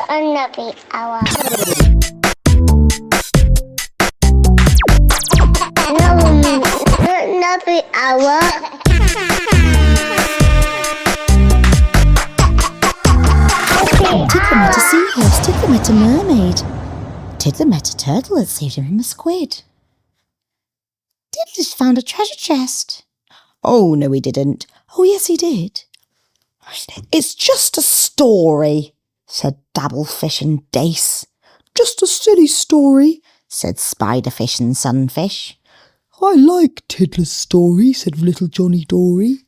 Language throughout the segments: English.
another hour. Another hour. Tiddler met a seahorse, Tiddler met a mermaid. Tiddler met a turtle that saved him from a squid. Tiddler's found a treasure chest. Oh, no, he didn't. Oh, yes, he did. It's just a story, said Dabblefish and Dace. Just a silly story, said Spiderfish and Sunfish. I like Tiddler's story, said little Johnny Dory.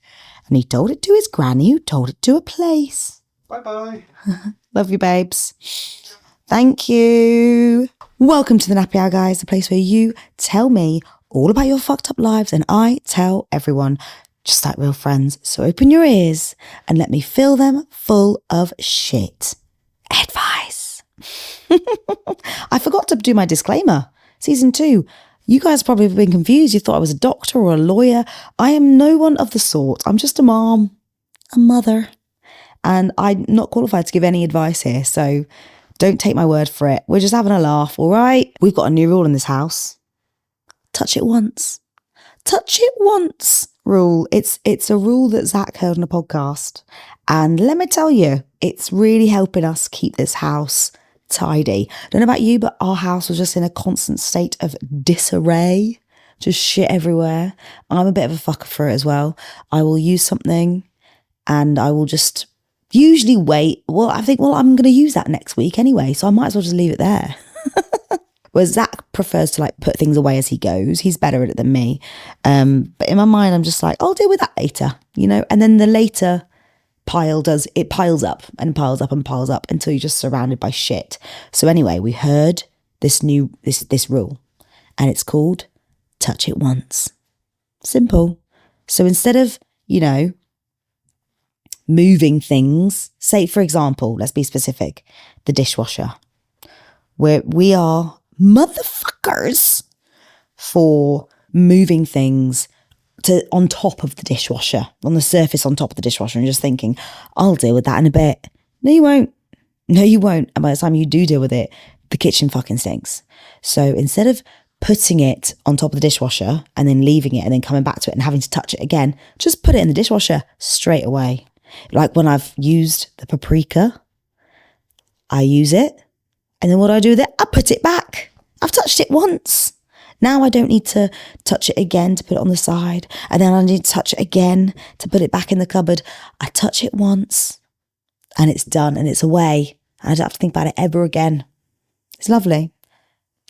And he told it to his granny, who told it to a place. Bye-bye. Love you, babes. Thank you. Welcome to the Nappy Hour, guys, the place where you tell me all about your fucked up lives and I tell everyone, just like real friends. So open your ears and let me fill them full of shit. Advice. I forgot to do my disclaimer. Season 2. You guys probably have been confused. You thought I was a doctor or a lawyer. I am no one of the sort. I'm just a mom, a mother. And I'm not qualified to give any advice here. So don't take my word for it. We're just having a laugh, all right? We've got a new rule in this house. Touch it once. Touch it once rule. It's a rule that Zach heard on a podcast. And let me tell you, it's really helping us keep this house tidy. Don't know about you, but our house was just in a constant state of disarray. Just shit everywhere. I'm a bit of a fucker for it as well. I will use something and I will just usually wait. Well, I think, I'm going to use that next week anyway. So I might as well just leave it there. Whereas Zach prefers to put things away as he goes. He's better at it than me. But in my mind, I'm just like, I'll deal with that later, and then the later piles up and piles up and piles up until you're just surrounded by shit. So anyway, we heard this rule and it's called touch it once. Simple. So instead of, moving things, say for example, let's be specific, the dishwasher, where we are motherfuckers for moving things on top of the dishwasher, on the surface on top of the dishwasher and just thinking, I'll deal with that in a bit. No, you won't. No, you won't. And by the time you do deal with it, the kitchen fucking stinks. So instead of putting it on top of the dishwasher and then leaving it and then coming back to it and having to touch it again, just put it in the dishwasher straight away. Like when I've used the paprika, I use it. And then what do I do with it? I put it back. I've touched it once. Now I don't need to touch it again to put it on the side. And then I need to touch it again to put it back in the cupboard. I touch it once and it's done and it's away. I don't have to think about it ever again. It's lovely.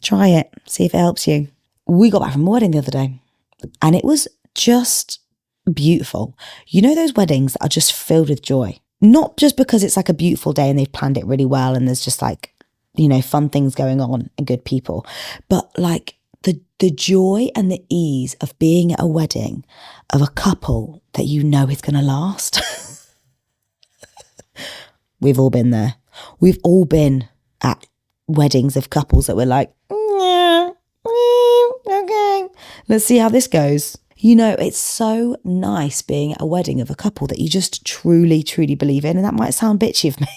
Try it. See if it helps you. We got back from a wedding the other day and it was just beautiful. You know those weddings that are just filled with joy? Not just because it's a beautiful day and they've planned it really well and there's just fun things going on and good people, but the joy and the ease of being at a wedding of a couple that is going to last. We've all been there. We've all been at weddings of couples that were like, okay, let's see how this goes. It's so nice being at a wedding of a couple that you just truly, truly believe in. And that might sound bitchy of me.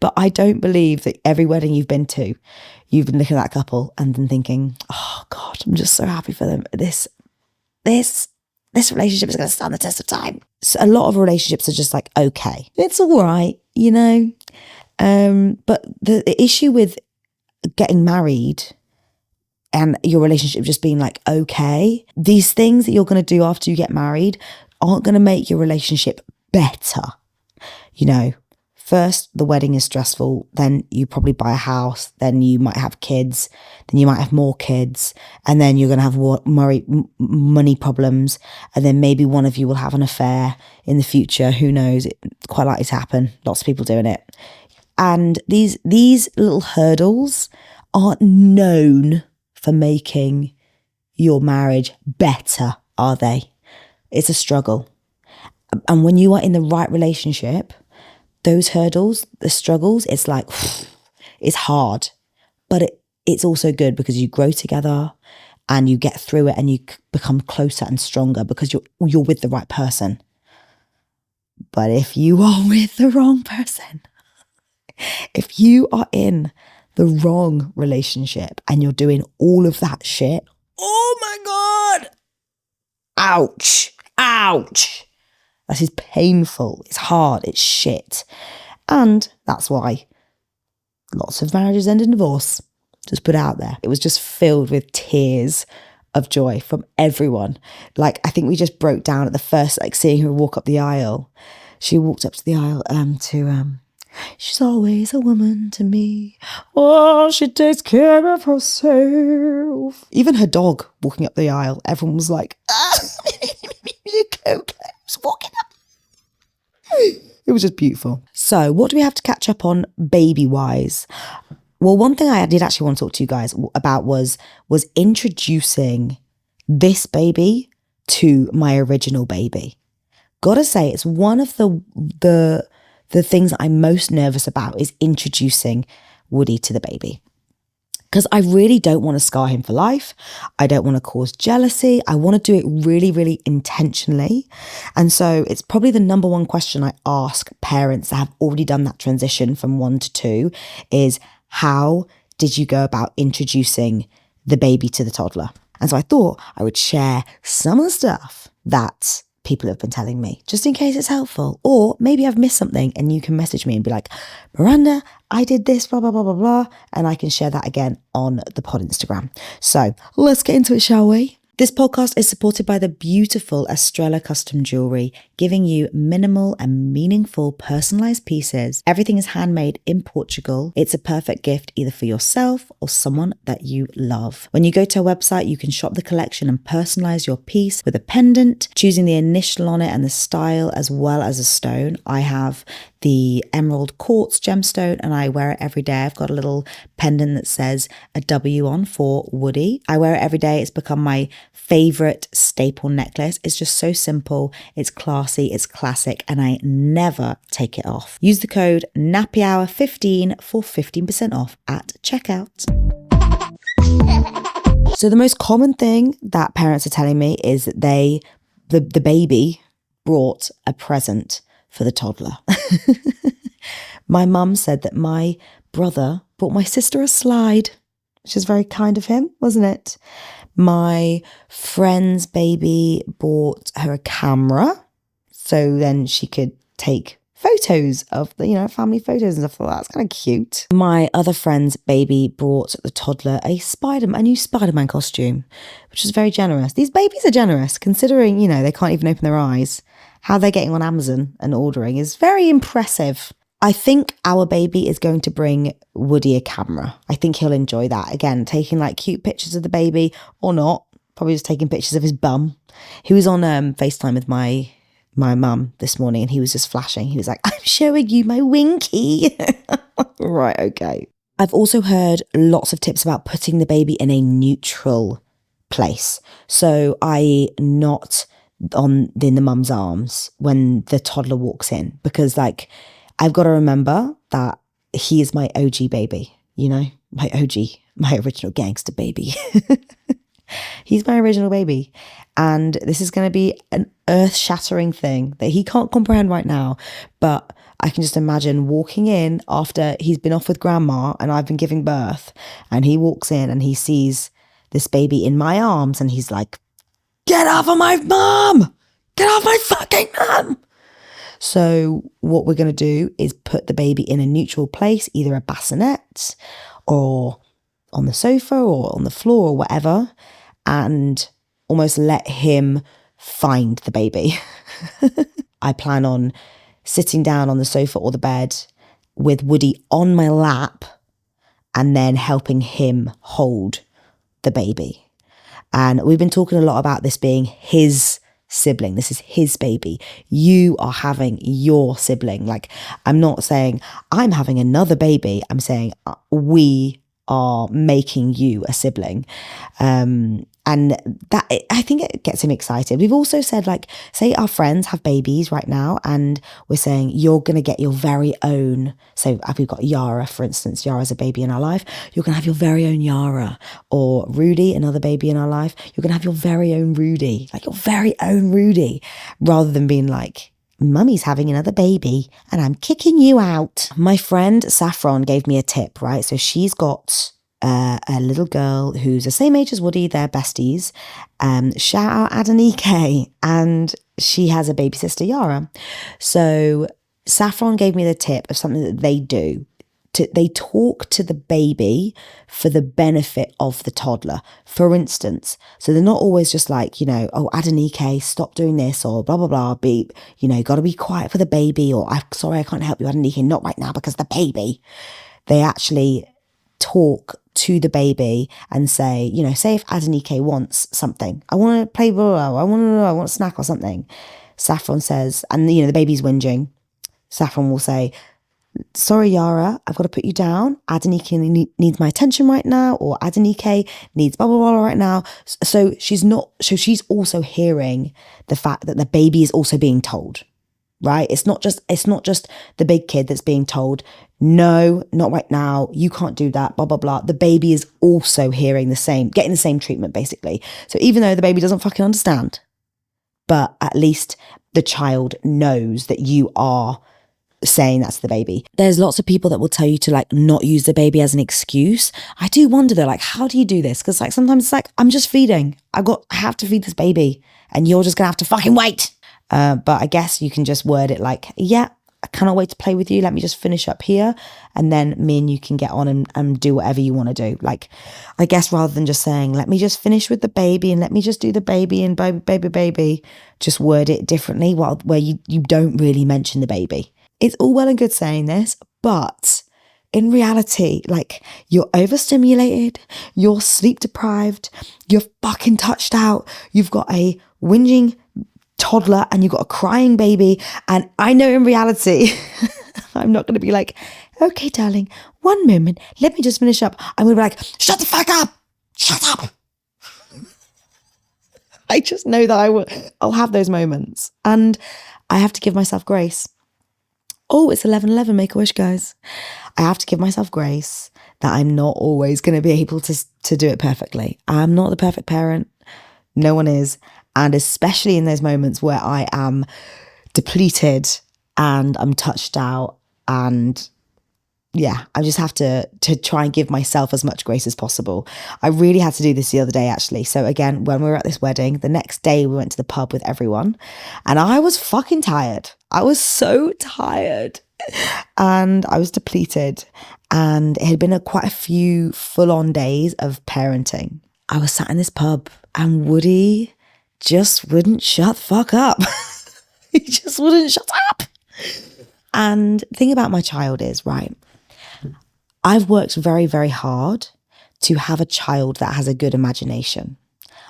But I don't believe that every wedding you've been to, you've been looking at that couple and then thinking, oh God, I'm just so happy for them. This relationship is going to stand the test of time. So a lot of relationships are just okay, it's all right, But the issue with getting married and your relationship just being okay, these things that you're going to do after you get married aren't going to make your relationship better. First, the wedding is stressful. Then you probably buy a house. Then you might have kids. Then you might have more kids. And then you're going to have money problems. And then maybe one of you will have an affair in the future. Who knows? It's quite likely to happen. Lots of people doing it. And these little hurdles aren't known for making your marriage better, are they? It's a struggle. And when you are in the right relationship, those hurdles, the struggles, it's it's hard, but it's also good because you grow together and you get through it and you become closer and stronger because you're with the right person. But if you are with the wrong person, If you are in the wrong relationship and you're doing all of that shit, oh my God, ouch, ouch. That is painful. It's hard. It's shit. And that's why lots of marriages end in divorce. Just put it out there. It was just filled with tears of joy from everyone. Like, I think we just broke down at the first, like, seeing her walk up the aisle. She walked up to the aisle she's always a woman to me. Oh, she takes care of herself. Even her dog walking up the aisle, everyone was like, you go close, walking up. It was just beautiful. So what do we have to catch up on baby-wise? Well, one thing I did actually want to talk to you guys about was introducing this baby to my original baby. Gotta say, it's one of the things that I'm most nervous about is introducing Woody to the baby. Because I really don't want to scar him for life. I don't want to cause jealousy. I want to do it really, really intentionally. And so it's probably the number one question I ask parents that have already done that transition from 1 to 2 is, how did you go about introducing the baby to the toddler? And so I thought I would share some of the stuff that people have been telling me, just in case it's helpful. Or maybe I've missed something and you can message me and be like, Miranda, I did this, blah, blah, blah, blah, blah. And I can share that again on the pod Instagram. So let's get into it, shall we? This podcast is supported by the beautiful Estrella Custom Jewelry, giving you minimal and meaningful personalized pieces. Everything is handmade in Portugal. It's a perfect gift either for yourself or someone that you love. When you go to our website, you can shop the collection and personalize your piece with a pendant, choosing the initial on it and the style as well as a stone. I have the emerald quartz gemstone and I wear it every day. I've got a little pendant that says a W on for Woody. I wear it every day. It's become my favorite staple necklace. It's just so simple. It's classy. It's classic. And I never take it off. Use the code NappyHour15 for 15% off at checkout. So the most common thing that parents are telling me is that the baby brought a present for the toddler. My mum said that my brother bought my sister a slide, which is very kind of him, wasn't it? My friend's baby bought her a camera so then she could take photos of the, family photos and stuff like that. That's kind of cute. My other friend's baby brought the toddler a new Spider-Man costume, which was very generous. These babies are generous considering, they can't even open their eyes. How they're getting on Amazon and ordering is very impressive. I think our baby is going to bring Woody a camera. I think he'll enjoy that. Again, taking like cute pictures of the baby or not. Probably just taking pictures of his bum. He was on FaceTime with my mum this morning and he was just flashing. He was like, I'm showing you my winky. Right, okay. I've also heard lots of tips about putting the baby in a neutral place. So not in the mum's arms when the toddler walks in, because I've got to remember that he is my OG baby, my original gangster baby. He's my original baby. And this is going to be an earth-shattering thing that he can't comprehend right now. But I can just imagine walking in after he's been off with grandma and I've been giving birth. And he walks in and he sees this baby in my arms and he's like, get off of my mum! Get off my fucking mum! So what we're going to do is put the baby in a neutral place, either a bassinet or on the sofa or on the floor or whatever, and almost let him find the baby. I plan on sitting down on the sofa or the bed with Woody on my lap and then helping him hold the baby. And we've been talking a lot about this being his sibling. This is his baby. You are having your sibling. I'm not saying I'm having another baby. I'm saying we are making you a sibling. And that, I think it gets him excited. We've also said, say our friends have babies right now and we're saying you're going to get your very own. So we've got Yara, for instance. Yara's a baby in our life. You're going to have your very own Yara. Or Rudy, another baby in our life. You're going to have your very own Rudy. Your very own Rudy. Rather than being Mummy's having another baby and I'm kicking you out. My friend Saffron gave me a tip, right? So she's got a little girl who's the same age as Woody, they're besties. Shout out Adenike. And she has a baby sister, Yara. So Saffron gave me the tip of something that they do. They talk to the baby for the benefit of the toddler, for instance. So they're not always just like, oh, Adenike, stop doing this, or blah, blah, blah, got to be quiet for the baby, or I'm sorry, I can't help you, Adenike, not right now because the baby. They actually talk to the baby and say, say if Adenike wants something, I want to play, blah, blah, I want a snack or something. Saffron says, and the baby's whinging. Saffron will say, sorry, Yara, I've got to put you down. Adenike needs my attention right now, or Adenike needs blah, blah, blah right now. So she's also hearing the fact that the baby is also being told, right? It's not just the big kid that's being told, no, not right now. You can't do that, blah, blah, blah. The baby is also hearing the same, getting the same treatment basically. So even though the baby doesn't fucking understand, but at least the child knows that you are saying that's the baby. There's lots of people that will tell you to like not use the baby as an excuse. I do wonder though, like, how do you do this? Because like sometimes it's like, I'm just feeding. I have to feed this baby and you're just gonna have to fucking wait. But I guess you can just word it like, yeah, I cannot wait to play with you. Let me just finish up here. And then me and you can get on and do whatever you want to do. Like, I guess rather than just saying, let me just finish with the baby and let me just do the baby and baby, just word it differently where you don't really mention the baby. It's all well and good saying this, but in reality, like, you're overstimulated, you're sleep deprived, you're fucking touched out, you've got a whinging toddler and you've got a crying baby. And I know in reality, I'm not going to be like, okay, darling, one moment, let me just finish up. I'm going to be like, shut the fuck up, shut up. I just know that I'll have those moments and I have to give myself grace. Oh, it's 11:11, make a wish, guys. I have to give myself grace that I'm not always going to be able to do it perfectly. I'm not the perfect parent. No one is. And especially in those moments where I am depleted and I'm touched out and yeah, I just have to try and give myself as much grace as possible. I really had to do this the other day, actually. So again, when we were at this wedding, the next day we went to the pub with everyone and I was fucking tired. I was so tired and I was depleted and it had been quite a few full-on days of parenting. I was sat in this pub and Woody just wouldn't shut the fuck up. He just wouldn't shut up. And the thing about my child is, right, I've worked very, very hard to have a child that has a good imagination.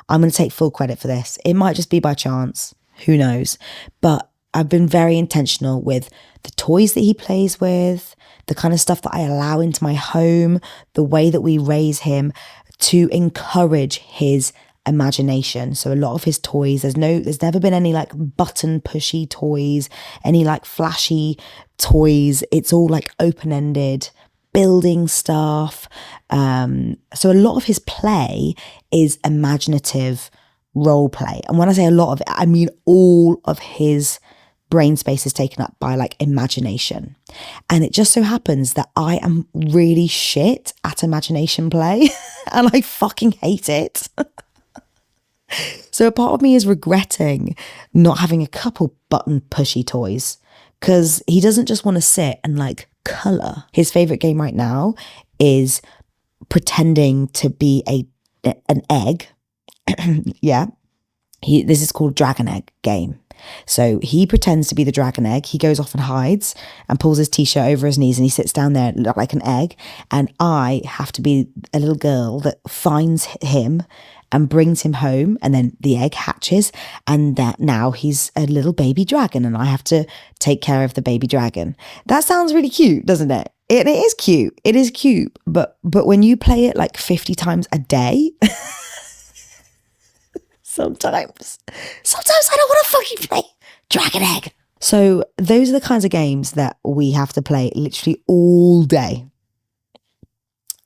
I'm going to take full credit for this. It might just be by chance. Who knows? But I've been very intentional with the toys that he plays with, the kind of stuff that I allow into my home, the way that we raise him to encourage his imagination. So a lot of his toys, there's never been any like button pushy toys, any like flashy toys. It's all like open-ended, building stuff. So a lot of his play is imaginative role play. And when I say a lot of it, I mean all of his brain space is taken up by like imagination. And it just so happens that I am really shit at imagination play and I fucking hate it. So a part of me is regretting not having a couple button pushy toys because he doesn't just want to sit and like colour. His favourite game right now is pretending to be an egg. Yeah. This is called Dragon Egg game. So he pretends to be the dragon egg. He goes off and hides and pulls his t-shirt over his knees and he sits down there like an egg. And I have to be a little girl that finds him and brings him home, and then the egg hatches and that now he's a little baby dragon and I have to take care of the baby dragon. That sounds really cute, doesn't it? It is cute. It is cute. But when you play it like 50 times a day, sometimes I don't want to fucking play Dragon Egg. So those are the kinds of games that we have to play literally all day.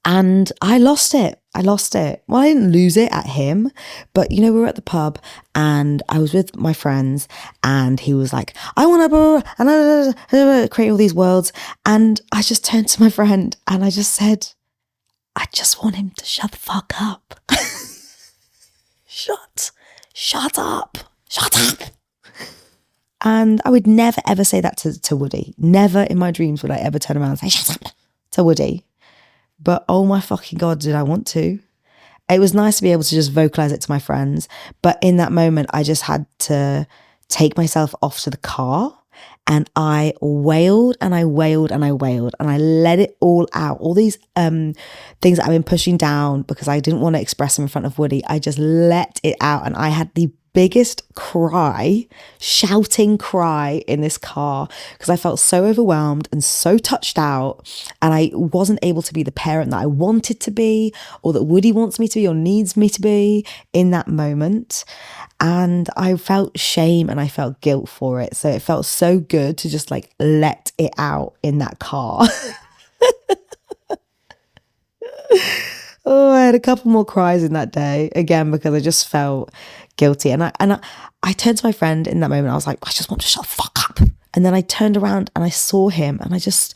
And I lost it. Well, I didn't lose it at him, but we were at the pub and I was with my friends and he was like, I want to, and create all these worlds. And I just turned to my friend and I just said, I just want him to shut the fuck up. Shut up. And I would never, ever say that to Woody. Never in my dreams would I ever turn around and say, shut up to Woody. But oh my fucking God, did I want to? It was nice to be able to just vocalize it to my friends. But in that moment, I just had to take myself off to the car and I wailed and I wailed and I wailed and I let it all out. All these things that I've been pushing down because I didn't want to express them in front of Woody. I just let it out and I had the biggest shouting cry in this car because I felt so overwhelmed and so touched out and I wasn't able to be the parent that I wanted to be or that Woody wants me to be or needs me to be in that moment. And I felt shame and I felt guilt for it. So it felt so good to just like let it out in that car. Oh, I had a couple more cries in that day again because I just felt guilty. And I turned to my friend in that moment. I was like, I just want to shut the fuck up. And then I turned around and I saw him and I just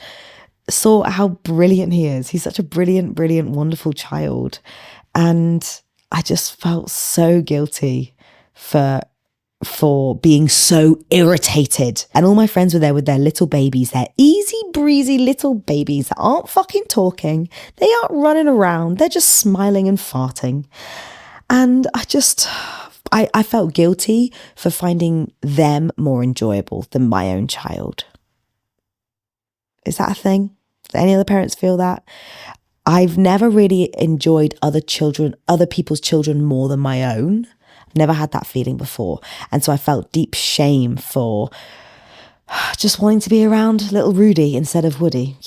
saw how brilliant he is. He's such a brilliant, wonderful child. And I just felt so guilty for being so irritated. And all my friends were there with their little babies, their easy breezy little babies that aren't fucking talking. They aren't running around. They're just smiling and farting. And I felt guilty for finding them more enjoyable than my own child. Is that a thing? Do any other parents feel that? I've never really enjoyed other people's children more than my own. Never had that feeling before. And so I felt deep shame for just wanting to be around little Rudy instead of Woody,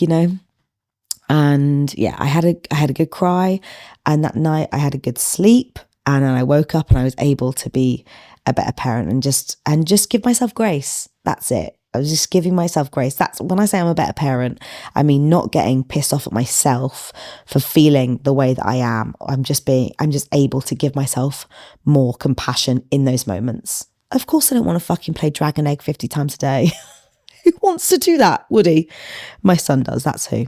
And yeah, I had a good cry. And that night I had a good sleep. And then I woke up and I was able to be a better parent and just give myself grace. That's it. I was just giving myself grace. That's when I say I'm a better parent, I mean not getting pissed off at myself for feeling the way that I am. I'm just able to give myself more compassion in those moments. Of course I don't want to fucking play Dragon Egg 50 times a day. Who wants to do that? Woody? My son does, that's who.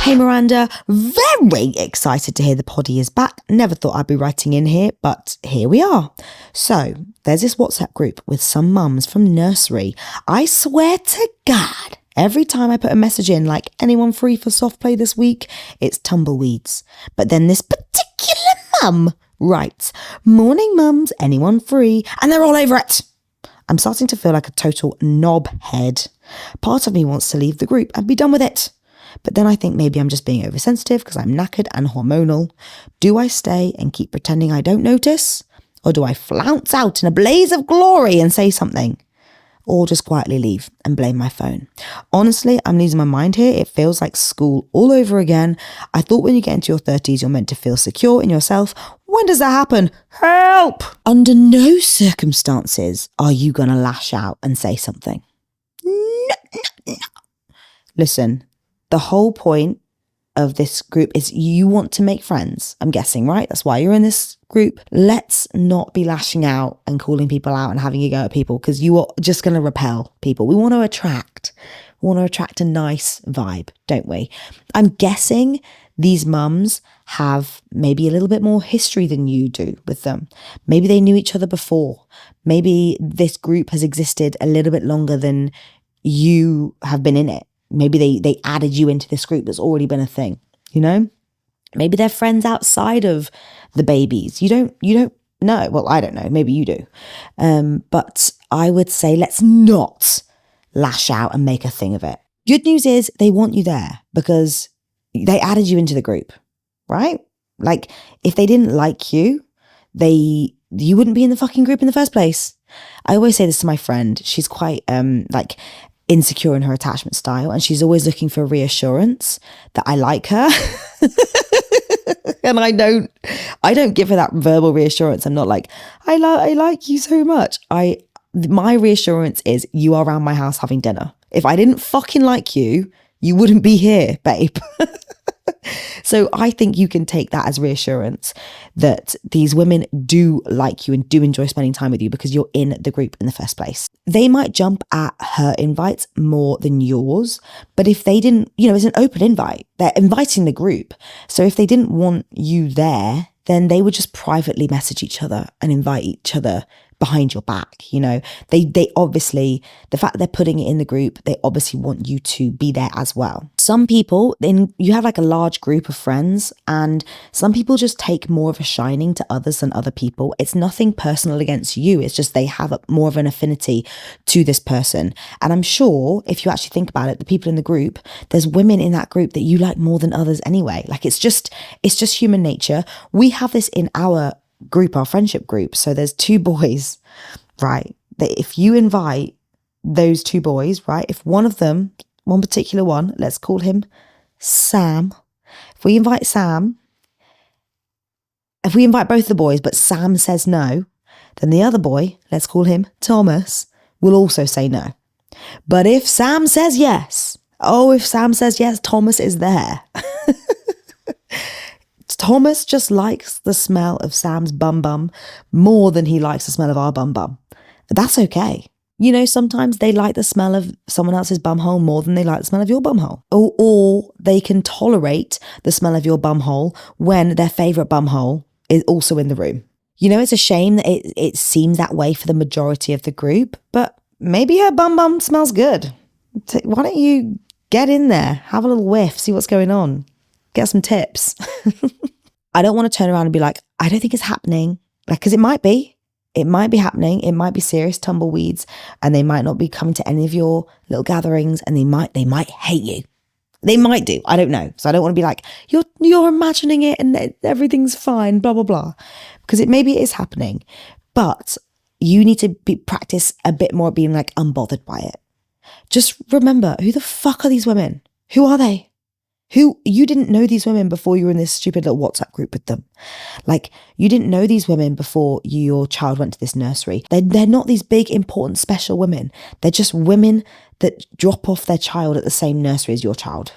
Hey Miranda, very excited to hear the poddy is back. Never thought I'd be writing in here, but here we are. So there's this WhatsApp group with some mums from nursery. I swear to God, every time I put a message in like anyone free for soft play this week, it's tumbleweeds. But then this particular mum writes, morning mums, anyone free? And they're all over it. I'm starting to feel like a total knobhead. Part of me wants to leave the group and be done with it. But then I think maybe I'm just being oversensitive because I'm knackered and hormonal. Do I stay and keep pretending I don't notice? Or do I flounce out in a blaze of glory and say something? Or just quietly leave and blame my phone? Honestly, I'm losing my mind here. It feels like school all over again. I thought when you get into your 30s, you're meant to feel secure in yourself. When does that happen? Help! Under no circumstances are you going to lash out and say something. No. Listen. The whole point of this group is you want to make friends, I'm guessing, right? That's why you're in this group. Let's not be lashing out and calling people out and having a go at people because you are just going to repel people. We want to attract a nice vibe, don't we? I'm guessing these mums have maybe a little bit more history than you do with them. Maybe they knew each other before. Maybe this group has existed a little bit longer than you have been in it. Maybe they added you into this group that's already been a thing, Maybe they're friends outside of the babies. You don't know. Well, I don't know. Maybe you do. But I would say let's not lash out and make a thing of it. Good news is they want you there because they added you into the group, right? Like if they didn't like you, you wouldn't be in the fucking group in the first place. I always say this to my friend. She's quite insecure in her attachment style and she's always looking for reassurance that I like her. And I don't give her that verbal reassurance. I'm not like, I like you so much. My reassurance is you are around my house having dinner. If I didn't fucking like you, you wouldn't be here, babe. So I think you can take that as reassurance that these women do like you and do enjoy spending time with you because you're in the group in the first place. They might jump at her invites more than yours, but if they didn't, it's an open invite. They're inviting the group. So if they didn't want you there, then they would just privately message each other and invite each other behind your back. They obviously, the fact that they're putting it in the group, they obviously want you to be there as well. Some people, then you have like a large group of friends, and some people just take more of a shining to others than other people. It's nothing personal against you. It's just they have more of an affinity to this person. And I'm sure if you actually think about it, the people in the group, there's women in that group that you like more than others anyway. Like it's just human nature. We have this in our group, our friendship group. So there's 2 boys, right? That if you invite those 2 boys, right? If one of them, one particular one, let's call him Sam. If we invite both the boys, but Sam says no, then the other boy, let's call him Thomas, will also say no. But if Sam says yes, Thomas is there. Thomas just likes the smell of Sam's bum bum more than he likes the smell of our bum bum. That's okay. Sometimes they like the smell of someone else's bum hole more than they like the smell of your bum hole. Or they can tolerate the smell of your bum hole when their favourite bum hole is also in the room. It's a shame that it seems that way for the majority of the group, but maybe her bum bum smells good. Why don't you get in there, have a little whiff, see what's going on, get some tips. I don't want to turn around and be like, I don't think it's happening. Because it might be happening. It might be serious tumbleweeds, and they might not be coming to any of your little gatherings, and they might hate you. They might do. I don't know. So I don't want to be like, you're imagining it and everything's fine, blah, blah, blah. Because maybe it is happening. But you need to practice a bit more being like unbothered by it. Just remember, who the fuck are these women? Who are they? You didn't know these women before you were in this stupid little WhatsApp group with them. Like, you didn't know these women before your child went to this nursery. They're not these big, important, special women. They're just women that drop off their child at the same nursery as your child.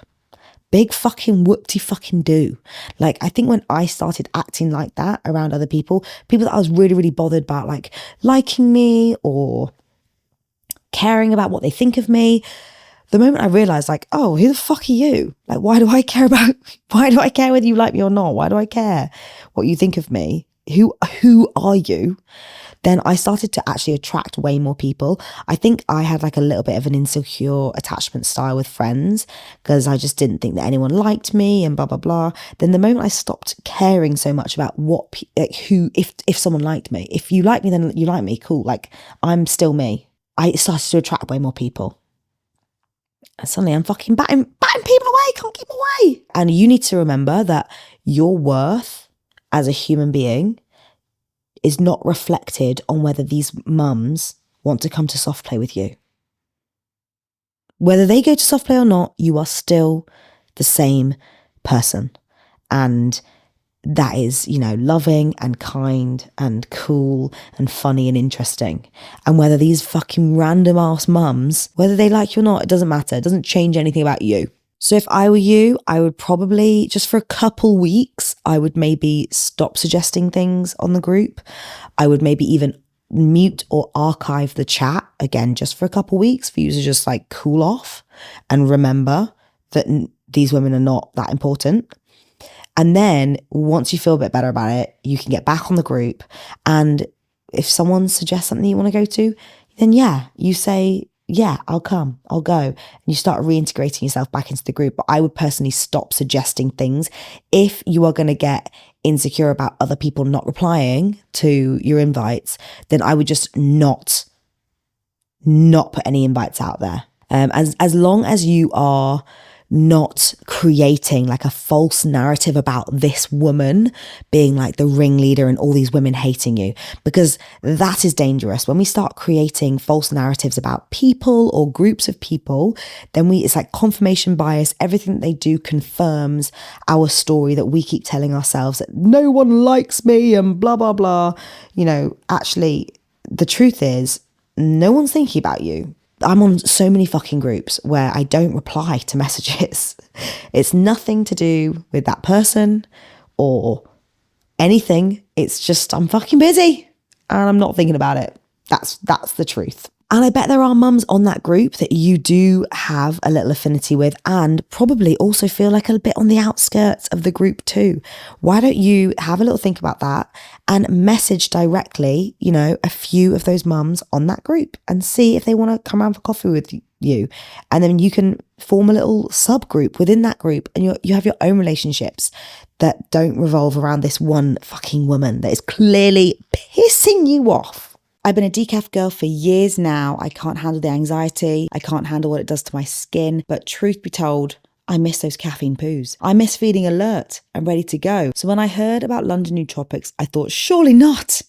Big fucking whoop-de-fucking do. Like, I think when I started acting like that around other people that I was really, really bothered about, like, liking me or caring about what they think of me, the moment I realized, like, oh, who the fuck are you? Like, why do I care whether you like me or not? Why do I care what you think of me? Who are you? Then I started to actually attract way more people. I think I had like a little bit of an insecure attachment style with friends because I just didn't think that anyone liked me and blah, blah, blah. Then the moment I stopped caring so much about if someone liked me, if you like me, then you like me, cool. Like, I'm still me. I started to attract way more people. And suddenly I'm fucking batting people away, can't keep away. And you need to remember that your worth as a human being is not reflected on whether these mums want to come to soft play with you. Whether they go to soft play or not, you are still the same person. And that is, loving and kind and cool and funny and interesting. And whether these fucking random ass mums, whether they like you or not, it doesn't matter. It doesn't change anything about you. So if I were you, I would probably, just for a couple weeks, I would maybe stop suggesting things on the group. I would maybe even mute or archive the chat, again, just for a couple weeks for you to just like cool off and remember that these women are not that important. And then once you feel a bit better about it, you can get back on the group. And if someone suggests something you want to go to, then you say, yeah, I'll come, I'll go. And you start reintegrating yourself back into the group. But I would personally stop suggesting things. If you are going to get insecure about other people not replying to your invites, then I would just not put any invites out there. As long as you are not creating like a false narrative about this woman being like the ringleader and all these women hating you, because that is dangerous. When we start creating false narratives about people or groups of people, then it's like confirmation bias. Everything that they do confirms our story that we keep telling ourselves, that no one likes me and blah, blah, blah. Actually, the truth is no one's thinking about you. I'm on so many fucking groups where I don't reply to messages. It's nothing to do with that person or anything. It's just I'm fucking busy and I'm not thinking about it. That's the truth. And I bet there are mums on that group that you do have a little affinity with and probably also feel like a bit on the outskirts of the group too. Why don't you have a little think about that and message directly, a few of those mums on that group and see if they want to come around for coffee with you. And then you can form a little subgroup within that group and you have your own relationships that don't revolve around this one fucking woman that is clearly pissing you off. I've been a decaf girl for years now. I can't handle the anxiety. I can't handle what it does to my skin. But truth be told, I miss those caffeine poos. I miss feeling alert and ready to go. So when I heard about London Nootropics, I thought, surely not.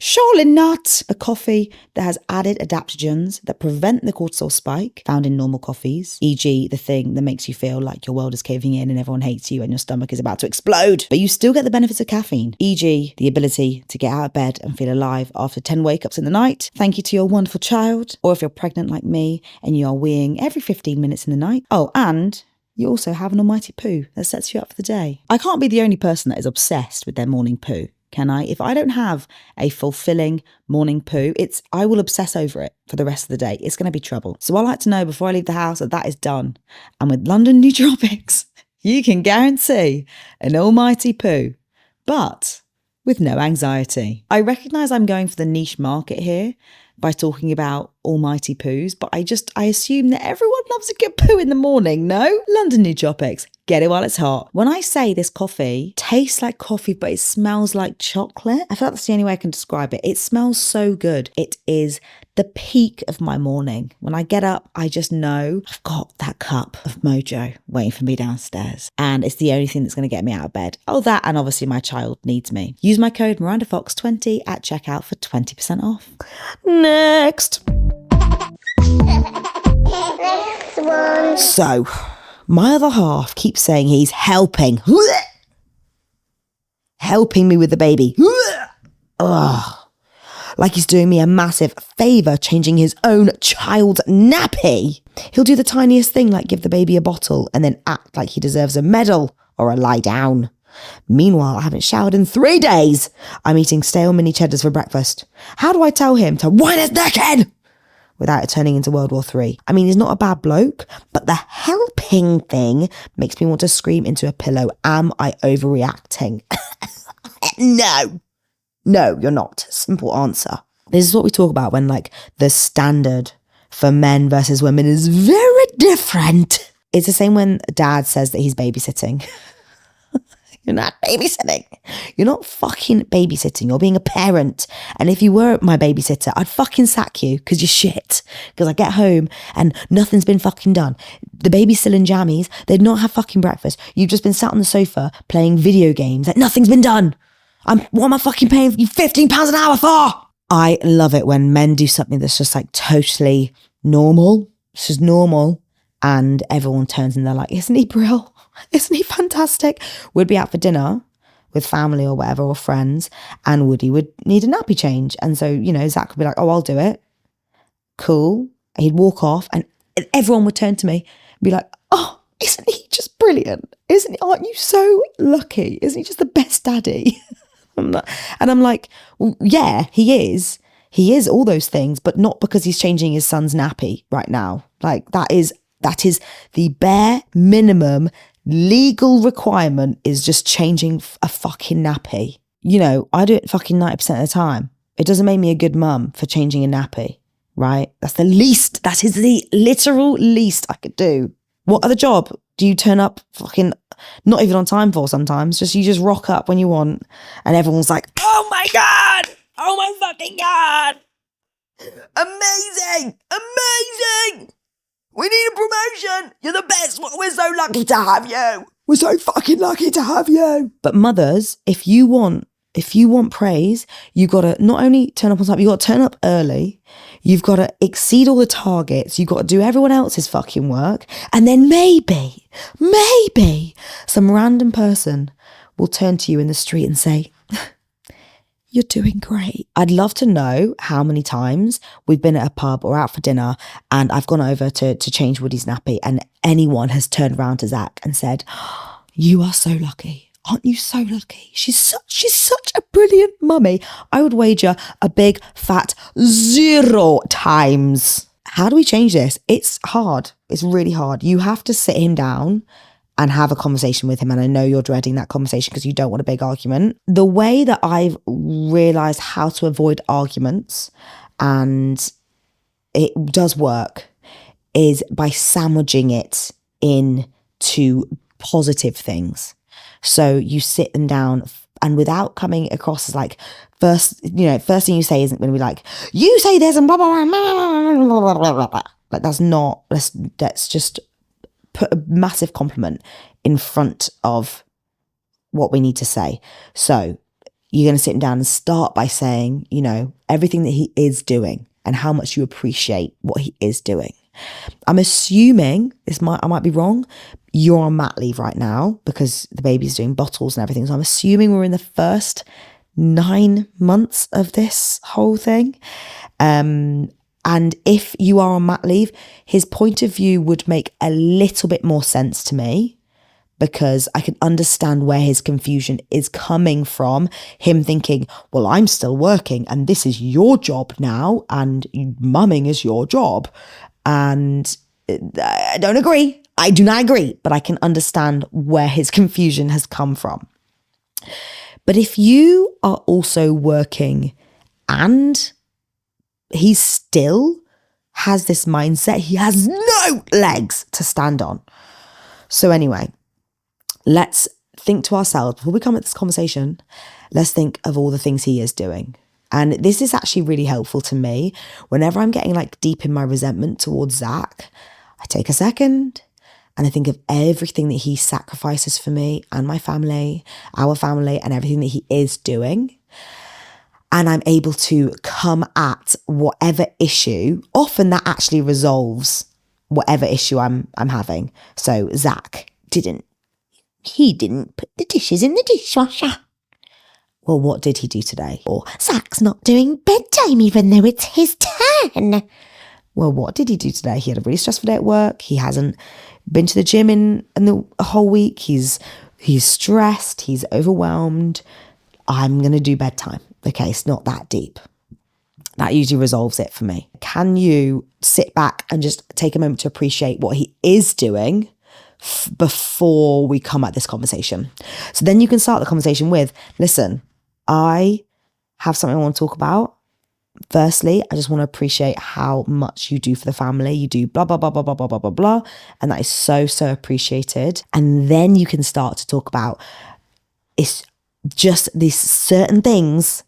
Surely not. A coffee that has added adaptogens that prevent the cortisol spike found in normal coffees, e.g. the thing that makes you feel like your world is caving in and everyone hates you and your stomach is about to explode. But you still get the benefits of caffeine, e.g. the ability to get out of bed and feel alive after 10 wake-ups in the night. Thank you to your wonderful child. Or if you're pregnant like me and you are weeing every 15 minutes in the night. Oh, and you also have an almighty poo that sets you up for the day. I can't be the only person that is obsessed with their morning poo. Can I? If I don't have a fulfilling morning poo, I will obsess over it for the rest of the day. It's going to be trouble. So I like to know before I leave the house that is done. And with London Nootropics, you can guarantee an almighty poo, but with no anxiety. I recognise I'm going for the niche market here by talking about almighty poos, but I assume that everyone loves a good poo in the morning, no? London Nootropics. Get it while it's hot. When I say this coffee tastes like coffee, but it smells like chocolate, I feel like that's the only way I can describe it. It smells so good. It is the peak of my morning. When I get up, I just know I've got that cup of mojo waiting for me downstairs. And it's the only thing that's going to get me out of bed. Oh, that and obviously my child needs me. Use my code MirandaFox20 at checkout for 20% off. Next. Next one. So, my other half keeps saying he's helping me with the baby. Ugh. Like he's doing me a massive favour changing his own child's nappy. He'll do the tiniest thing like give the baby a bottle and then act like he deserves a medal or a lie down. Meanwhile, I haven't showered in 3 days. I'm eating stale mini cheddars for breakfast. How do I tell him to wind his neck in without it turning into World War III? I mean, he's not a bad bloke, but the helping thing makes me want to scream into a pillow. Am I overreacting? No, you're not. Simple answer. This is what we talk about when the standard for men versus women is very different. It's the same when dad says that he's babysitting. You're not babysitting. You're not fucking babysitting. You're being a parent. And if you were my babysitter, I'd fucking sack you because you're shit. Because I get home and nothing's been fucking done. The baby's still in jammies. They'd not have fucking breakfast. You've just been sat on the sofa playing video games. Nothing's been done. What am I fucking paying you £15 an hour for? I love it when men do something that's just totally normal. It's just normal. And everyone turns and they're like, isn't he brill? Isn't he fantastic? We'd be out for dinner with family or whatever, or friends, and Woody would need a nappy change. And so, Zach would be like, oh, I'll do it. Cool. He'd walk off and everyone would turn to me and be like, oh, isn't he just brilliant? Aren't you so lucky? Isn't he just the best daddy? And I'm like, well, yeah, he is. He is all those things, but not because he's changing his son's nappy right now. That is the bare minimum legal requirement, is just changing a fucking nappy. I do it fucking 90% of the time. It doesn't make me a good mum for changing a nappy, right? That is the literal least I could do. What other job do you turn up fucking not even on time for sometimes? You just rock up when you want and everyone's like, oh my God, oh my fucking God. Amazing. We need a promotion. You're the best. We're so lucky to have you. We're so fucking lucky to have you. But mothers, if you want praise, you got to not only turn up on time, you got to turn up early. You've got to exceed all the targets. You've got to do everyone else's fucking work. And then maybe some random person will turn to you in the street and say, you're doing great. I'd love to know how many times we've been at a pub or out for dinner and I've gone over to change Woody's nappy and anyone has turned around to Zach and said, you are so lucky. Aren't you so lucky? She's such a brilliant mummy. I would wager a big fat 0 times. How do we change this? It's hard. It's really hard. You have to sit him down and have a conversation with him. And I know you're dreading that conversation because you don't want a big argument. The way that I've realized how to avoid arguments, and it does work, is by sandwiching it into positive things. So you sit them down and without coming across as like, first thing you say isn't going to be like, you say this and blah, blah, blah, blah, blah, blah. Like that's not, let's just put a massive compliment in front of what we need to say. So you're going to sit him down and start by saying, everything that he is doing and how much you appreciate what he is doing. I'm assuming I might be wrong. You're on mat leave right now because the baby's doing bottles and everything. So I'm assuming we're in the first 9 months of this whole thing. And if you are on mat leave, his point of view would make a little bit more sense to me because I can understand where his confusion is coming from. Him thinking, well, I'm still working and this is your job now and mumming is your job. And I don't agree. I do not agree, but I can understand where his confusion has come from. But if you are also working and he still has this mindset, he has no legs to stand on. So anyway, let's think to ourselves, before we come at this conversation, let's think of all the things he is doing. And this is actually really helpful to me. Whenever I'm getting like deep in my resentment towards Zach, I take a second and I think of everything that he sacrifices for me and my family, our family, and everything that he is doing. And I'm able to come at whatever issue. Often that actually resolves whatever issue I'm having. So Zach didn't put the dishes in the dishwasher. Well, what did he do today? Or Zach's not doing bedtime even though it's his turn. Well, what did he do today? He had a really stressful day at work. He hasn't been to the gym in the whole week. He's stressed. He's overwhelmed. I'm going to do bedtime. Okay, it's not that deep. That usually resolves it for me. Can you sit back and just take a moment to appreciate what he is doing before we come at this conversation? So then you can start the conversation with, listen, I have something I want to talk about. Firstly, I just want to appreciate how much you do for the family. You do blah, blah, blah, blah, blah, blah, blah, blah, blah. And that is so, so appreciated. And then you can start to talk about, it's just these certain things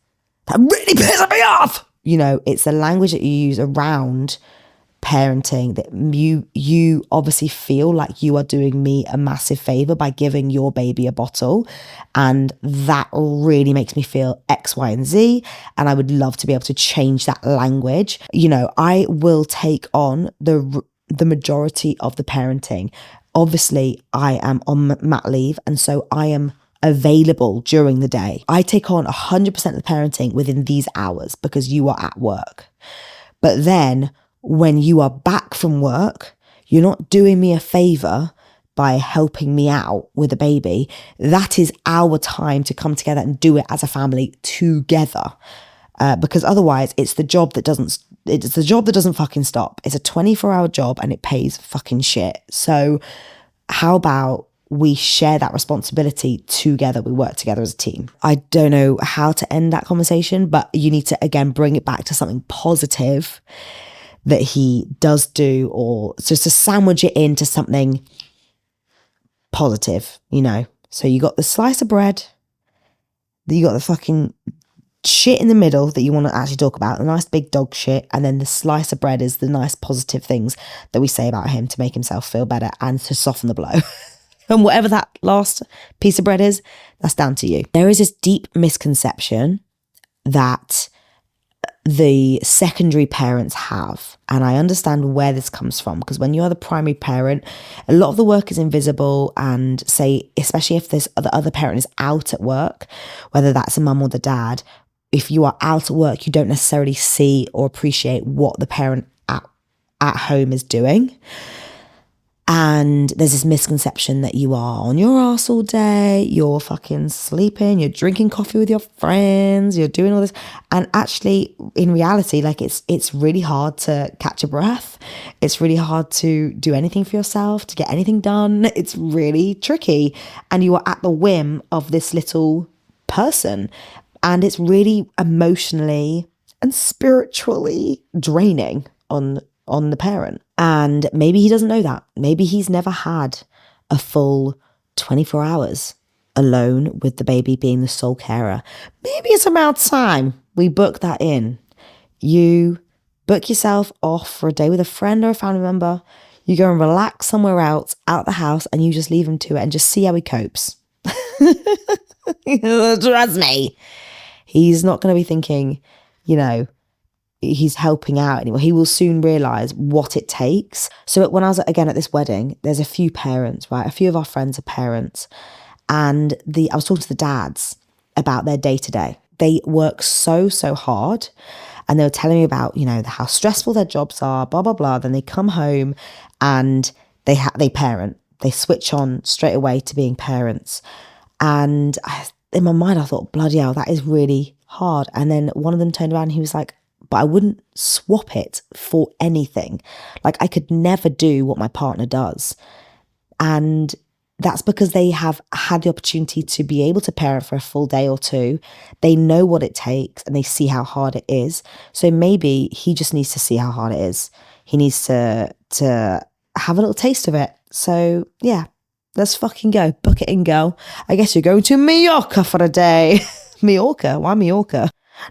that really piss me off. It's the language that you use around parenting that you obviously feel like you are doing me a massive favor by giving your baby a bottle, and that really makes me feel X, Y, and Z, and I would love to be able to change that language. I will take on the majority of the parenting. Obviously I am on mat leave, and so I am available during the day. I take on 100% of the parenting within these hours because you are at work. But then when you are back from work, you're not doing me a favor by helping me out with a baby. That is our time to come together and do it as a family together. Because otherwise it's the job that doesn't fucking stop. It's a 24-hour job and it pays fucking shit. So how about we share that responsibility together? We work together as a team. I don't know how to end that conversation, but you need to, again, bring it back to something positive that he does do, or just to sandwich it into something positive, So you got the slice of bread, you got the fucking shit in the middle that you want to actually talk about, the nice big dog shit, and then the slice of bread is the nice positive things that we say about him to make himself feel better and to soften the blow. And whatever that last piece of bread is, that's down to you. There is this deep misconception that the secondary parents have. And I understand where this comes from, because when you are the primary parent, a lot of the work is invisible, and say, especially if the other parent is out at work, whether that's a mum or the dad, if you are out at work, you don't necessarily see or appreciate what the parent at home is doing. And there's this misconception that you are on your ass all day, you're fucking sleeping, you're drinking coffee with your friends, you're doing all this. And actually, in reality, like it's really hard to catch a breath. It's really hard to do anything for yourself, to get anything done. It's really tricky. And you are at the whim of this little person. And it's really emotionally and spiritually draining on the parent. And maybe he doesn't know that. Maybe he's never had a full 24 hours alone with the baby being the sole carer. Maybe it's about time we book that in. You book yourself off for a day with a friend or a family member. You go and relax somewhere else out the house and you just leave him to it and just see how he copes. Trust me. He's not going to be thinking, he's helping out anymore. He will soon realize what it takes. So when I was again at this wedding, there's a few parents, right? A few of our friends are parents. And I was talking to the dads about their day to day. They work so hard. And they were telling me about, how stressful their jobs are, blah, blah, blah. Then they come home and they parent. They switch on straight away to being parents. And in my mind, I thought, bloody hell, that is really hard. And then one of them turned around and he was like, but I wouldn't swap it for anything. Like I could never do what my partner does. And that's because they have had the opportunity to be able to parent for a full day or two. They know what it takes and they see how hard it is. So maybe he just needs to see how hard it is. He needs to have a little taste of it. So yeah, let's fucking go. Book it in, girl. I guess you're going to Mallorca for a day. Mallorca? Why Mallorca?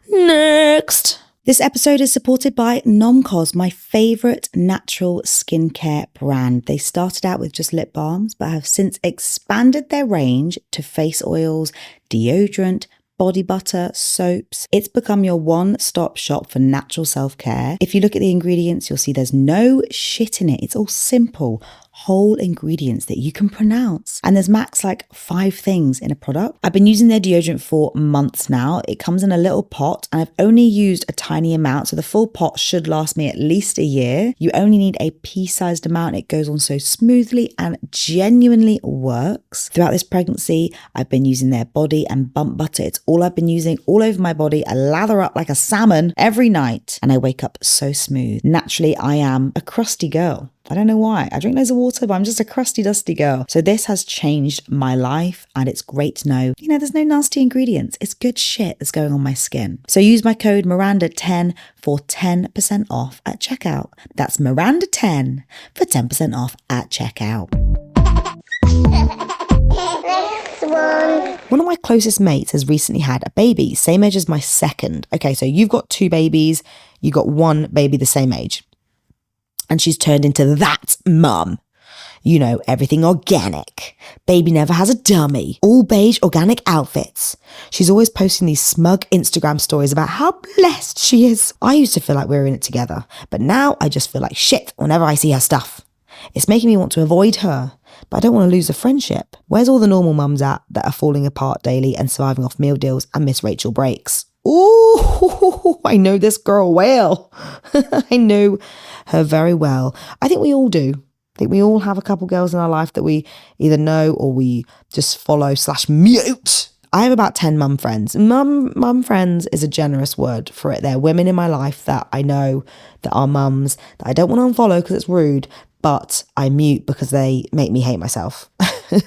Next. This episode is supported by Nomcos, my favourite natural skincare brand. They started out with just lip balms, but have since expanded their range to face oils, deodorant, body butter, soaps. It's become your one-stop shop for natural self-care. If you look at the ingredients, you'll see there's no shit in it. It's all simple, whole ingredients that you can pronounce. And there's max like 5 things in a product. I've been using their deodorant for months now. It comes in a little pot and I've only used a tiny amount. So the full pot should last me at least a year. You only need a pea-sized amount. It goes on so smoothly and genuinely works. Throughout this pregnancy, I've been using their body and bump butter. It's all I've been using all over my body. I lather up like a salmon every night and I wake up so smooth. Naturally, I am a crusty girl. I don't know why. I drink loads of water, but I'm just a crusty, dusty girl. So this has changed my life and it's great to know, there's no nasty ingredients. It's good shit that's going on my skin. So use my code Miranda10 for 10% off at checkout. That's Miranda10 for 10% off at checkout. One of my closest mates has recently had a baby, same age as my second. Okay, so you've got 2 babies, you got 1 baby the same age. And she's turned into that mum. Everything organic. Baby never has a dummy. All beige organic outfits. She's always posting these smug Instagram stories about how blessed she is. I used to feel like we were in it together, but now I just feel like shit whenever I see her stuff. It's making me want to avoid her, but I don't want to lose a friendship. Where's all the normal mums at that are falling apart daily and surviving off meal deals and miss Rachel breaks? Ooh, I know this girl well. I know her very well. I think we all do. I think we all have a couple girls in our life that we either know or we just follow / mute. I have about 10 mum friends. Mum friends is a generous word for it. They're women in my life that I know that are mums that I don't want to unfollow because it's rude, but I mute because they make me hate myself.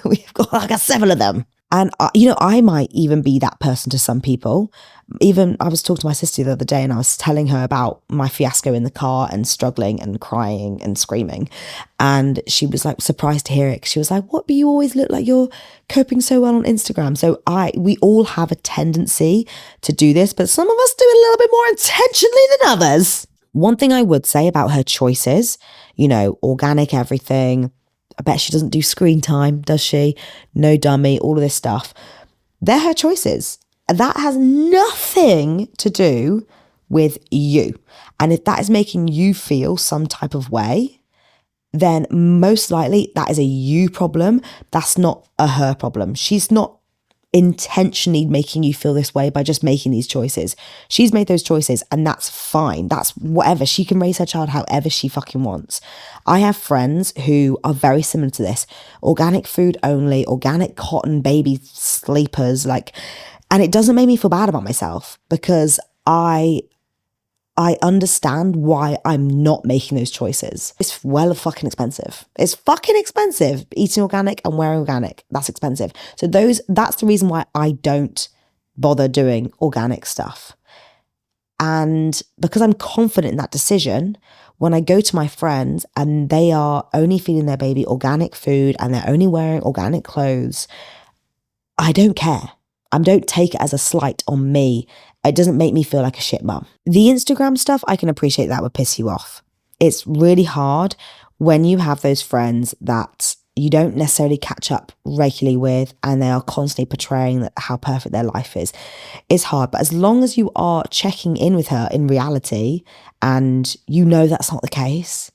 We've got like 7 of them. And, I might even be that person to some people. Even I was talking to my sister the other day and I was telling her about my fiasco in the car and struggling and crying and screaming. And she was like surprised to hear it. She was like, what, but you always look like you're coping so well on Instagram. So we all have a tendency to do this, but some of us do it a little bit more intentionally than others. One thing I would say about her choices, organic everything. I bet she doesn't do screen time, does she? No dummy, all of this stuff. They're her choices. That has nothing to do with you. And if that is making you feel some type of way, then most likely that is a you problem. That's not a her problem. She's not intentionally making you feel this way by just making these choices. She's made those choices and that's fine. That's whatever. She can raise her child however she fucking wants. I have friends who are very similar to this. Organic food only, organic cotton baby sleepers, like, and it doesn't make me feel bad about myself because I understand why I'm not making those choices. It's fucking expensive. It's fucking expensive eating organic and wearing organic. That's expensive. So that's the reason why I don't bother doing organic stuff. And because I'm confident in that decision, when I go to my friends and they are only feeding their baby organic food and they're only wearing organic clothes, I don't care. I don't take it as a slight on me. It doesn't make me feel like a shit mum. The Instagram stuff, I can appreciate that would piss you off. It's really hard when you have those friends that you don't necessarily catch up regularly with and they are constantly portraying how perfect their life is. It's hard, but as long as you are checking in with her in reality and you know that's not the case,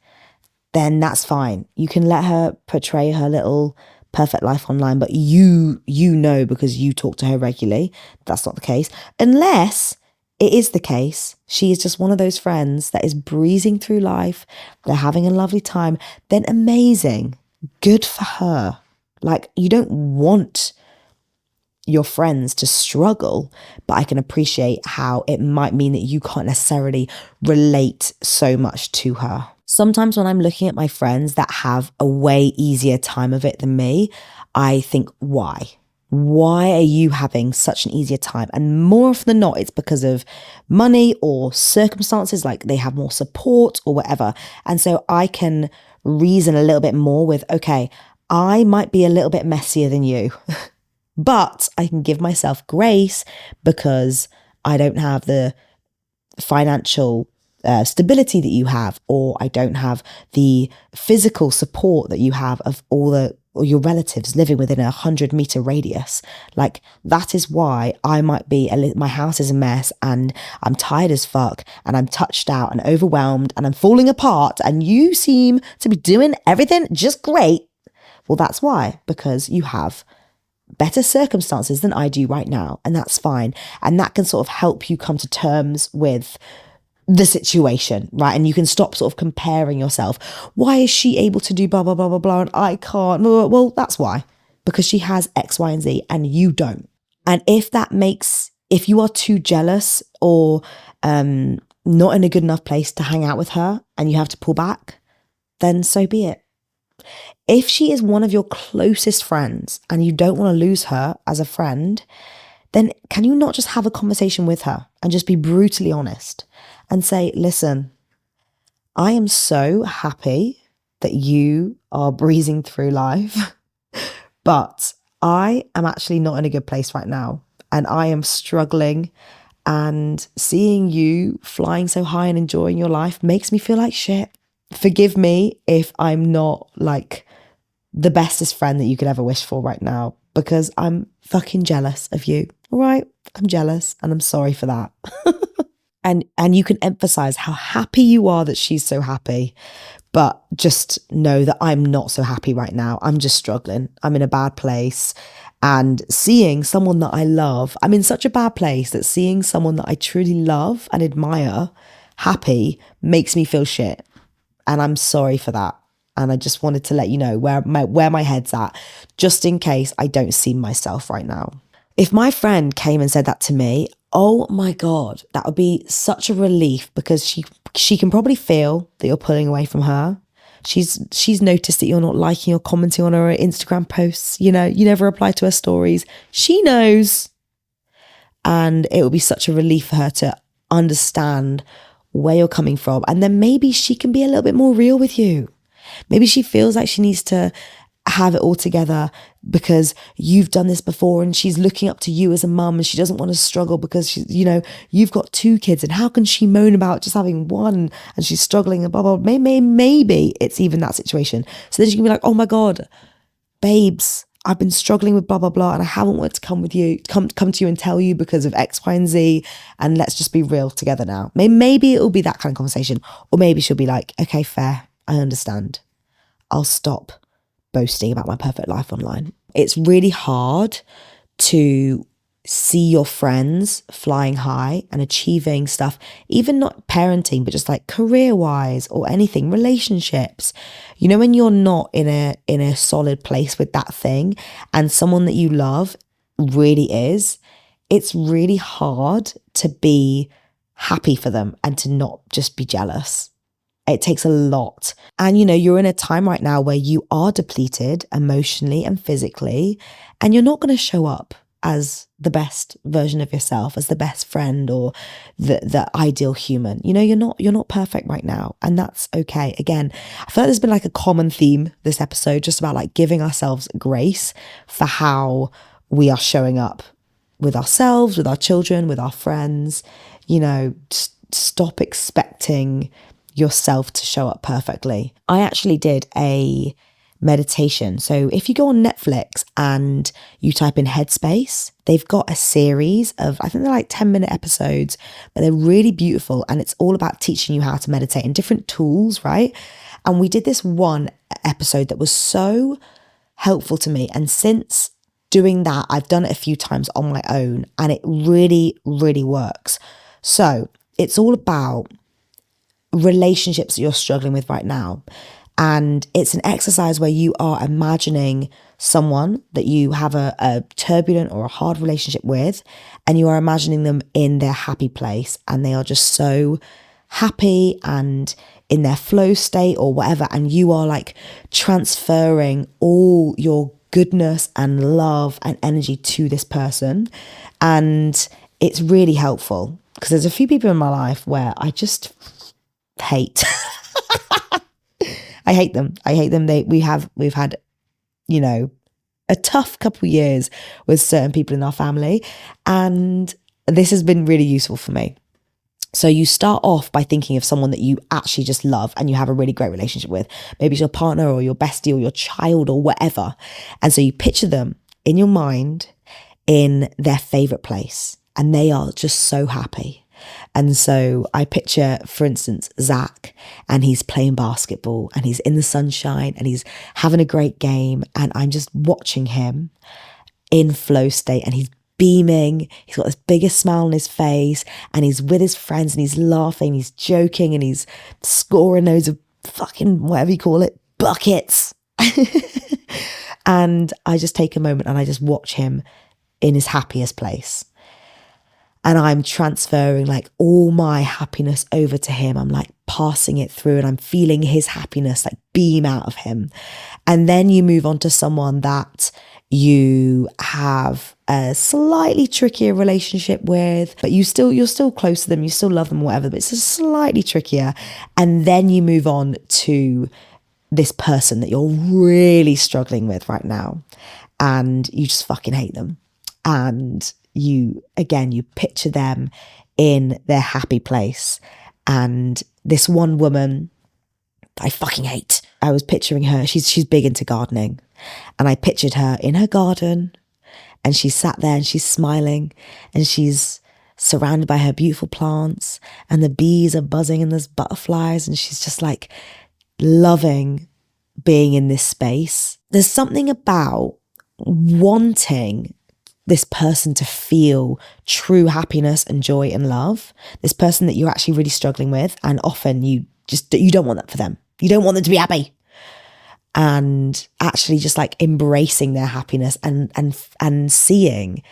then that's fine. You can let her portray her little perfect life online, but you know, because you talk to her regularly, that's not the case. Unless it is the case, she is just one of those friends that is breezing through life, they're having a lovely time, then amazing, good for her. Like, you don't want your friends to struggle, but I can appreciate how it might mean that you can't necessarily relate so much to her. Sometimes when I'm looking at my friends that have a way easier time of it than me, I think, why? Why are you having such an easier time? And more often than not, it's because of money or circumstances, like they have more support or whatever. And so I can reason a little bit more with, okay, I might be a little bit messier than you, but I can give myself grace because I don't have the financial stability that you have, or I don't have the physical support that you have of all your relatives living within 100-meter radius. Like, that is why I might be my house is a mess and I'm tired as fuck and I'm touched out and overwhelmed and I'm falling apart and you seem to be doing everything just great. Well, that's why, because you have better circumstances than I do right now, and that's fine. And that can sort of help you come to terms with the situation, right? And you can stop sort of comparing yourself. Why is she able to do blah, blah, blah, blah, blah, and I can't? Well, that's why. Because she has X, Y, and Z, and you don't. And if you are too jealous or not in a good enough place to hang out with her and you have to pull back, then so be it. If she is one of your closest friends and you don't want to lose her as a friend, then can you not just have a conversation with her and just be brutally honest and say, listen, I am so happy that you are breezing through life, but I am actually not in a good place right now and I am struggling, and seeing you flying so high and enjoying your life makes me feel like shit. Forgive me if I'm not like the bestest friend that you could ever wish for right now, because I'm fucking jealous of you. All right, I'm jealous and I'm sorry for that. And you can emphasize how happy you are that she's so happy, but just know that I'm not so happy right now. I'm just struggling. I'm in a bad place, and seeing someone that I love, I'm in such a bad place that seeing someone that I truly love and admire happy makes me feel shit. And I'm sorry for that. And I just wanted to let you know where my head's at, just in case I don't see myself right now. If my friend came and said that to me, oh my God, that would be such a relief, because she can probably feel that you're pulling away from her. She's noticed that you're not liking or commenting on her Instagram posts. You know, you never reply to her stories. She knows. And it would be such a relief for her to understand where you're coming from. And then maybe she can be a little bit more real with you. Maybe she feels like she needs to have it all together because you've done this before, and she's looking up to you as a mum, and she doesn't want to struggle because you've got 2 kids, and how can she moan about just having one and she's struggling and blah, blah, blah. Maybe it's even that situation. So then she can be like, oh my God, babes, I've been struggling with blah, blah, blah, and I haven't wanted to come to you and tell you because of X, Y, and Z, and let's just be real together now. Maybe it'll be that kind of conversation. Or maybe she'll be like, okay, fair, I understand. I'll stop boasting about my perfect life online. It's really hard to see your friends flying high and achieving stuff, even not parenting, but just like career-wise or anything, relationships. You know, when you're not in a solid place with that thing and someone that you love really is, it's really hard to be happy for them and to not just be jealous. It takes a lot. And, you know, you're in a time right now where you are depleted emotionally and physically, and you're not going to show up as the best version of yourself, as the best friend or the ideal human. You know, you're not perfect right now, and that's okay. Again, I feel like there's been like a common theme this episode, just about like giving ourselves grace for how we are showing up with ourselves, with our children, with our friends. You know, stop expecting yourself to show up perfectly. I actually did a meditation. So if you go on Netflix and you type in Headspace, they've got a series of, I think they're like 10-minute episodes, but they're really beautiful. And it's all about teaching you how to meditate and different tools, right? And we did this one episode that was so helpful to me. And since doing that, I've done it a few times on my own, and it really, really works. So it's all about relationships that you're struggling with right now. And it's an exercise where you are imagining someone that you have a turbulent or a hard relationship with, and you are imagining them in their happy place, and they are just so happy and in their flow state or whatever. And you are like transferring all your goodness and love and energy to this person. And it's really helpful because there's a few people in my life where I just hate. I hate them. We've had, you know, a tough couple of years with certain people in our family, and this has been really useful for me. So you start off by thinking of someone that you actually just love and you have a really great relationship with. Maybe it's your partner or your bestie or your child or whatever. And so you picture them in your mind in their favorite place, and they are just so happy. And so I picture, for instance, Zach, and he's playing basketball and he's in the sunshine and he's having a great game, and I'm just watching him in flow state, and he's beaming. He's got this biggest smile on his face, and he's with his friends and he's laughing, he's joking, and he's scoring loads of fucking, whatever you call it, buckets. And I just take a moment and I just watch him in his happiest place. And I'm transferring like all my happiness over to him. I'm like passing it through, and I'm feeling his happiness like beam out of him. And then you move on to someone that you have a slightly trickier relationship with, but you're still close to them, you still love them, whatever, but it's just slightly trickier. And then you move on to this person that you're really struggling with right now, and you just fucking hate them. And you picture them in their happy place. And this one woman I fucking hate, I was picturing her, she's big into gardening, and I pictured her in her garden, and she sat there and she's smiling, and she's surrounded by her beautiful plants, and the bees are buzzing and there's butterflies, and she's just like loving being in this space. There's something about wanting this person to feel true happiness and joy and love, this person that you're actually really struggling with, and often you don't want that for them. You don't want them to be happy. And actually just like embracing their happiness and seeing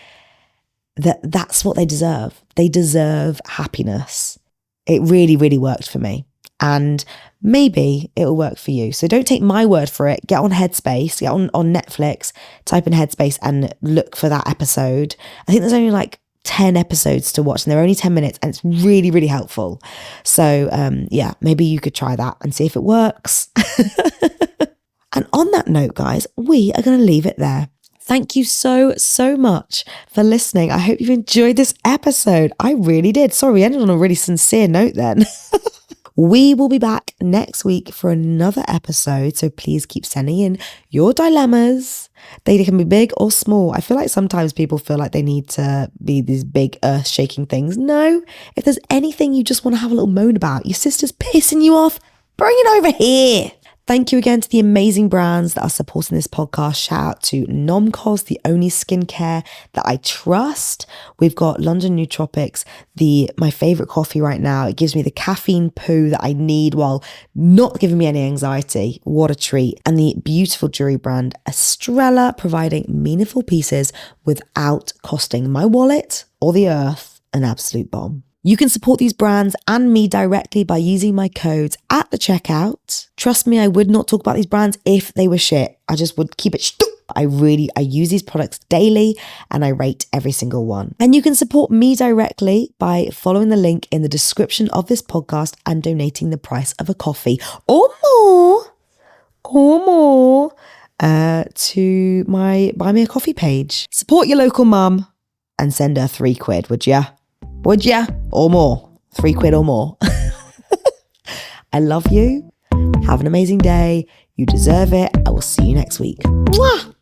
that that's what they deserve. They deserve happiness. It really, really worked for me. And maybe it'll work for you. So don't take my word for it. Get on Headspace, get on Netflix, type in Headspace and look for that episode. I think there's only like 10 episodes to watch, and they're only 10 minutes, and it's really, really helpful. So yeah, maybe you could try that and see if it works. And on that note, guys, we are going to leave it there. Thank you so, so much for listening. I hope you've enjoyed this episode. I really did. Sorry, we ended on a really sincere note then. We will be back next week for another episode, so please keep sending in your dilemmas. They can be big or small. I feel like sometimes people feel like they need to be these big earth-shaking things. No, if there's anything you just want to have a little moan about, your sister's pissing you off, bring it over here. Thank you again to the amazing brands that are supporting this podcast. Shout out to Nomcos, the only skincare that I trust. We've got London Nootropics, my favorite coffee right now. It gives me the caffeine poo that I need while not giving me any anxiety. What a treat. And the beautiful jewelry brand Estrella, providing meaningful pieces without costing my wallet or the earth an absolute bomb. You can support these brands and me directly by using my codes at the checkout. Trust me, I would not talk about these brands if they were shit. I just would keep it I use these products daily and I rate every single one. And you can support me directly by following the link in the description of this podcast and donating the price of a coffee or more to my Buy Me a Coffee page. Support your local mum and send her £3, would ya? Would ya? Or more. £3 or more. I love you. Have an amazing day. You deserve it. I will see you next week. Mwah!